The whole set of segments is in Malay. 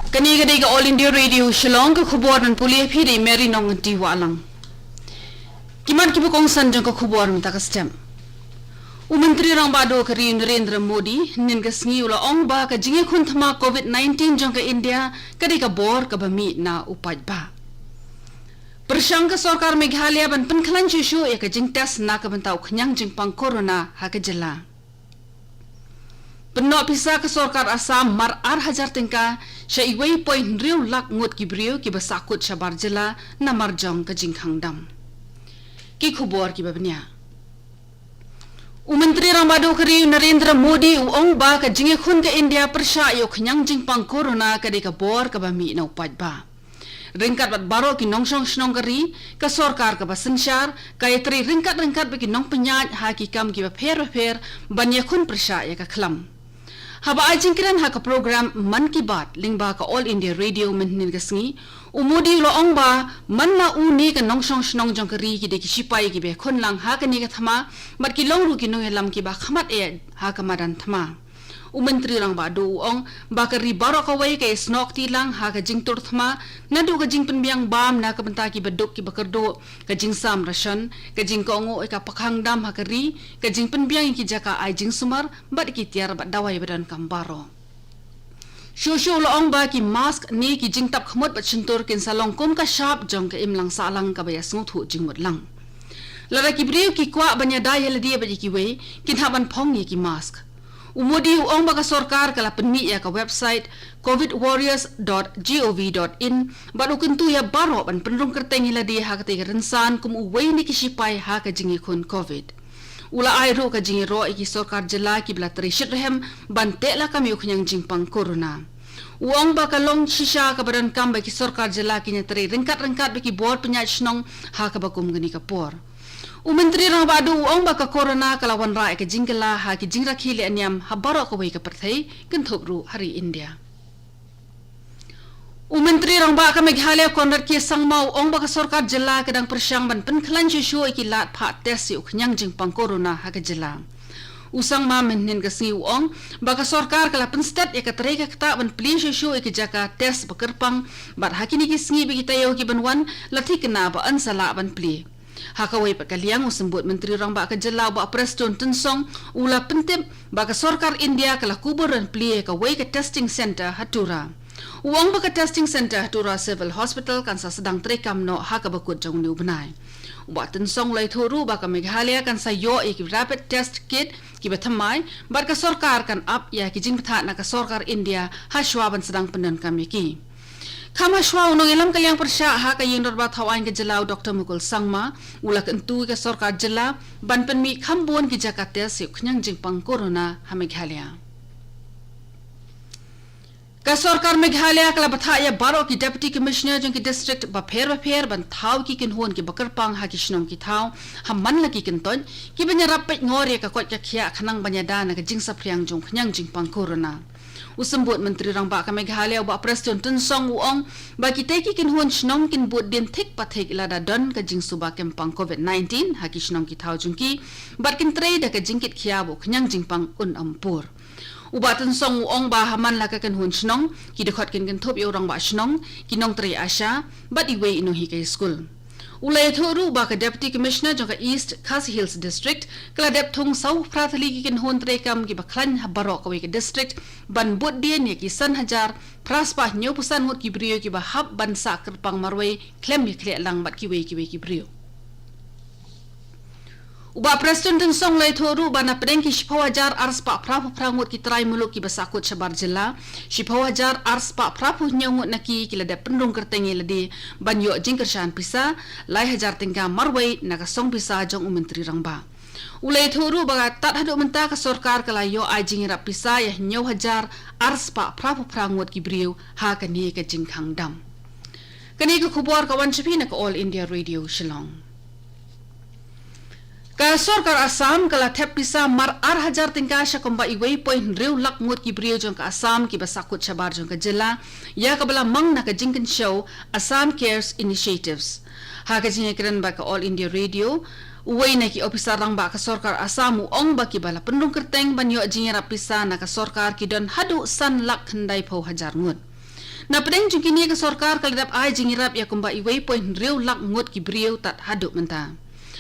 Kani ka All India Radio Shillong ka khubor nan puli phi de Mary nong ti walang. Kiman ki bukong sanjang ka khubor mta ka stem. Umantri rang bado kari Narendra Modi nin ka sngi ula ong ba ka jingi khun thama COVID-19 jong ka India kadi ka bor ka bami na upaj ba. Persyang ka sarkar Meghalaya ban penkhalan shushu ya ka jing test na ka bantau khnyang jing pang corona ha ka jela. Penok pisa ke sarkar Assam mar 8,000 tingka sya iwei point riu lak ngut ki briu ki basakut syabar jela na marjong ke jingkhang dam. Ki khubor ki babnya. Menteri Rambado keri Narendra Modi uong ba ka jingi khun ke India persya yo khnyang jingpang corona ka de ka bor ka bami na upaj ba. Ringkat bat baro ki nongsong snong keri ka sarkar ka basensyar ka yatri ringkat bagi nong penyaj ha ki kam ki ba pher banya khun persya ya ka khlam. Haba ajingkiran ha ka program Man Ki Baat lingba ka All India Radio menhin ka sngi umudi lo ong ba man na uni ka nongsong snong jong keri ki de ki sipai ki be khon lang ha ka ni ka thama mat ki long ru ki no lam ki ba khamat e ha ka madan thama Menteri rang ba do ong ba ka ri baro ka wai ka snok ti lang ha ka jing tur thama na do ka jing penbiang bam na ka benta ki baduk ki bakardo ka jing sam rashan ka jing ko ngo ka pakhang dam ha ka ri ka jing penbiang ki jaka ai jing sumar bat ki tiar bat dawai badan kambaro Shushu lo ong ba ki mask ni ki jing tap khmot bat chintur kin salong kum ka sharp jong ka imlang salang ka baya snuthu jing mut lang lara ki briu ki kwa banya dai la dia ba ki we kin haban phong ni ki mask Umudi uong baka sarkar kala penmi ya ka website covidwarriors.gov.in baru kentu ya baro ban penrung kerteng ila dia ha kate rensan kum uwei ni kisipai ha ka jingi khun covid ula ai ro ka jingi ro iki sarkar jela ki bla tri shitrehem ban te la kam yukhnyang jingpang corona uong baka long shisha ka badan kam ba ki sarkar jela ki nyatri ringkat baki bor penyaj snong ha ka bakum gani ka por Menteri Rambado uong baka corona kalawan rai ke jingkela ha ki jingra khile anyam habaro ko wei ka perthai kenthop ru hari India. Menteri Ramba ka Meghalaya konrat ki sangmau ong baka sarkar jela kedang persyang ban penkhalan shu iki lat pha test yu khnyang jingpang corona ha ka jela. Usang ma menhin ka si uong baka sarkar kala penstat ya ka treka kta ban plin shu iki jaka test bakerpang bat hakini ki sngi bi tayo ki banwan lati kena ba ansala ban pli. Hakawai pakaliang usembut Menteri Ramba ka jela ba preston tensong ula pentip baka sarkar India kala kuburan plie ka wei ka testing center hatura. Uang baka testing center hatura civil hospital kan sa sedang trekam no ha ka bakut jong ni ubnai. Uba tensong lai thoru baka Meghalaya kan sa yo ik rapid test kit ki bathamai baka sarkar kan up ya ki jing patha na ka sarkar India ha shwaban sedang penan kami ki. Kama shwa unong ilam kaliang persya ha ka ying dorba thawain ke jelau Dr. Mukul Sangma ula kentu ke sarkar jela ban penmi khambon ki Jakarta se khnyang jingpang corona ha Meghalaya ka sarkar Meghalaya kala batha ya baro ki deputy commissioner jong ki district ba pher ban thaw ki kin hon ki bakarpang ha ki shnong ki thaw ha man la ki kin ton ki banya rapet ngore ka kot ka khia khanang banya da na ka jingsa phriang jong khnyang jingpang corona Usembut Menteri Rangba ka Meghalaya ba preston tensong uong ba kiteki kin huan shnong kin bud din thik pathik ilada don ka jing suba kempang COVID-19 haki shnong ki thau jungki bat kin trade ka jingkit khiabo khnyang jingpang un ampur uba tensong uong ba haman la ka kin huan shnong ki dekhot kin thop yo rangba shnong kinong tre asha bat iwe ino hi ka school Ulay thoru ba ka Deputy Commissioner jong ka East Khasi Hills District kala dep thong sau prathali ki kin hon trekam ki baklan habaro ka district ban bud dia ni ki san hajar praspa nyo pusan hot ki brio ki ba hab ban sa kerpang marway klem ni kle lang bat ki we ki brio Uba Preston den song lay thoru ba na pedeng ki shipawajar arspa prapu prangut ki trai muluk ki basakut sabar jela shipawajar arspa prapu nyangut naki ki lada pendung kertengi ladi ban yo jingkershan pisa lai hajar tingka marway naka song pisa jong Menteri Rangba ulay thoru ba tat hadu menta ka sarkar kala yo ai jingira pisa ya nyaw hajar arspa prapu prangut ki briu ha ka ni ka jingkhang dam kani ka khubor ka wan chipi na ka All India Radio Shillong Ka sarkar Assam kala thep pisa mar 8,000 tingka sya komba iwei point riu lak ngut ki brio jong ka Assam ki basakut sabar jong ka jela ya ka bala mang na ka jingkin show Assam Cares Initiatives ha ka jingkiran ba ka All India Radio uwei na ki officer rang ba ka sarkar Assam uong ba ki bala pendung kerteng banyo jingira pisa na ka sarkar ki don hadu san lak handai pau hajar ngut Na pedeng jung kini ke sarkar kaladap ai jingirap ya kumba iwei point riu lak ngut ki briu tat haduk menta.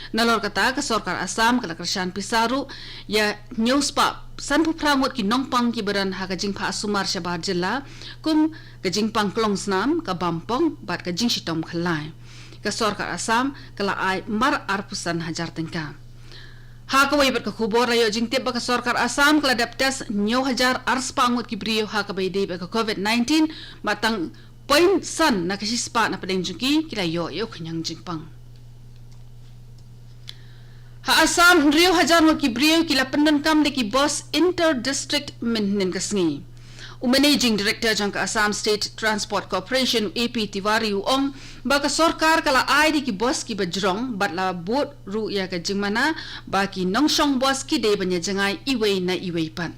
Nalor kata ke sarkar Assam kala kersan pisaru ya news pa sanpu prangut ki nongpang ki beran ha kajing pha sumar shabar jilla kum kajing pang klong snam ka bampong bat kajing shitom khalai. Ke sarkar Assam kala ai mar arpusan hajar tengka. Ha kawai bat ka khubor rayo jing tip ba ka sarkar Assam kala daptas nyo hajar ars pangut ki briu ha ka baide ba ka COVID-19 matang point san na kasispa na pedeng jungki kila yo khanyang jingpang. Ha Assam riu hajar mo ki briu kila pendan kam de ki boss inter district maintenance kasngi. Managing Director jangka Assam State Transport Corporation AP Tiwari uong baka sarkar kala ai di ki boss ki bajrong batla bot ru ya ka jingmana baki nongsong boss ki de banya jangai iwei na iwei pan.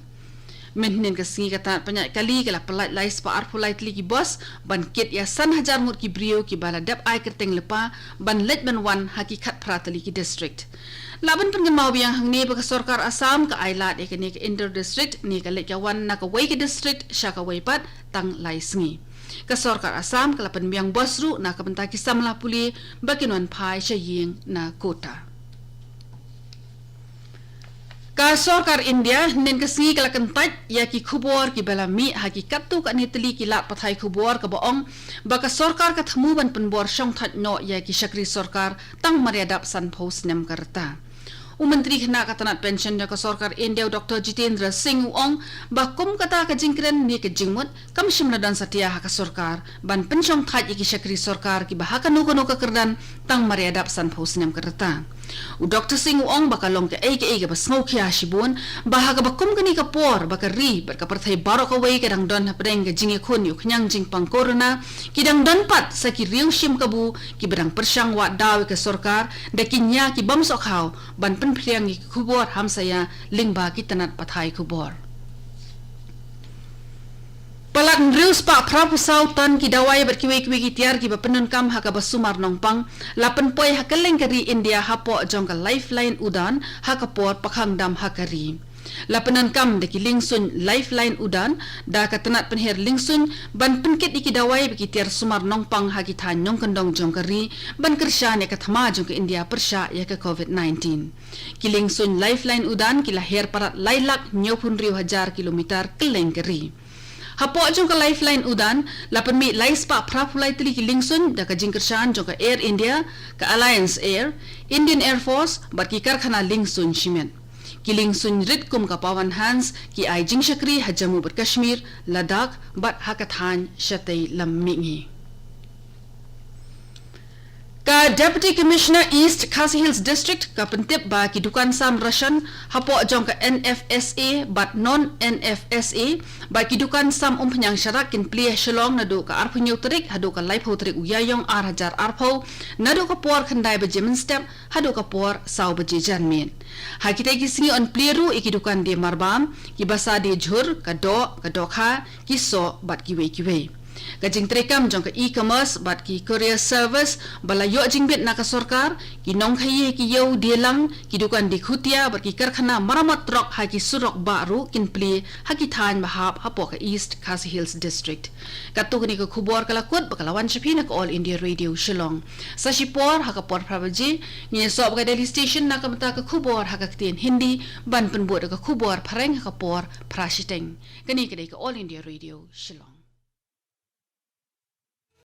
Maintenance kasngi kata banyak kali kala pelat lais pa arpulai tli ki boss ban kit ya san hajar mut ki briu ki bala dap ai kerteng lepa ban let ban wan hakikat pratali ki district. Laban pengemau yang hang ni baka sarkar Assam ka ailat ke ni ke inter district ni ka lekawan na ka wei ke district sya ka wei pat tang laisngi. Ka sarkar Assam ka lapan biang bosru na ka benta kisam la puli bakinon pai sya ying na kota. Ka sarkar India nen kasngi kala kentaj ya ki khubor ki bala mi hakikat tu ka ni teli ki lat pathai khubor ka baong baka sarkar ka thmu ban penbor syong that no ya ki syakri sarkar tang mariadap san phos nem karta. Menteri Khana Katanat Pension ka sarkar India Dr. Jitendra Singh Uong bakum kata ka jingkren ni ka jingmut kam shimladan satia ha ka sarkar ban pensyong that ki syakri sarkar ki bahaka no ka kerdan tang mariadap san phos nem karta. Dr. Singh Uong baka long ke ke basngau khia shibun bahaka bakum kani ka por baka ri ber ka parthai baro ka wei ka dang don hapdeng ka jinge khon yu khnyang jing pang corona ki dang don pat sa ki riung shim kabu ki bedang persyang wa daw ka sarkar de kinya ki bam sok haw ban pen priang ki khubor ham saya lingba ki tanat pathai khubor. Palat nrius pa prapusau tan ki dawai ber ki wei ki tiar ki bapenun kam ha ka basumar nongpang lapan poi ha keleng kari India hapo jong ka lifeline udan ha ka por pakhang dam ha kari. Lapanan kam de ki lingsun lifeline udan da ka tanat penher lingsun ban penkit iki dawai ber ki tiar sumar nongpang ha ki than nyong kendong jong kari ban kersha ne ka thama jong ka India persya ya ka COVID-19. Ki lingsun lifeline udan ki lahir parat lailak 90,000 kilometer keleng kari. Hapo jong ka lifeline udan lapan mi lais pa prapulai tili ki lingsun da ka jingkersan jong ka Air India ka Alliance Air Indian Air Force bat ki karkhana lingsun shimen ki lingsun ritkum ka pawan hans ki ai jing syakri ha Jammu ber Kashmir Ladakh bat hakathan shatei lammingi. Ka Deputy Commissioner East Khasi Hills District ka pentip ba ki dukan sam Russian hapo jong ka NFSA but non NFSA ba ki dukan sam penyang syarak kin pli Shillong na do ka arpunyo trik hado ka life ho trik uyayong hajar arpo na do ka por khandai ba jemen step hado ka por saw ba janmin ha kita ki singi on pliru iki dukan de marbam ki basa de jhur ka do kha ki so bat ki wei Kajing trekam jong ka e-commerce bat ki courier service bala yo jingbit na ka sarkar ki nong khaye ki yo delang ki dukan di khutia bat ki karkhana maramat trok ha ki surok baru kin pli ha ki than mahap hapo ka East Khasi Hills District. Katuk ni ka khubor kala kut bakalawan shapina ka All India Radio Shillong. Sa shipor ha ka por prabaji ni sob ka Delhi station na ka mata ka khubor ha ka tin Hindi ban penbuat ka khubor phareng ha ka por prashiteng. Kani kadai ka All India Radio Shillong.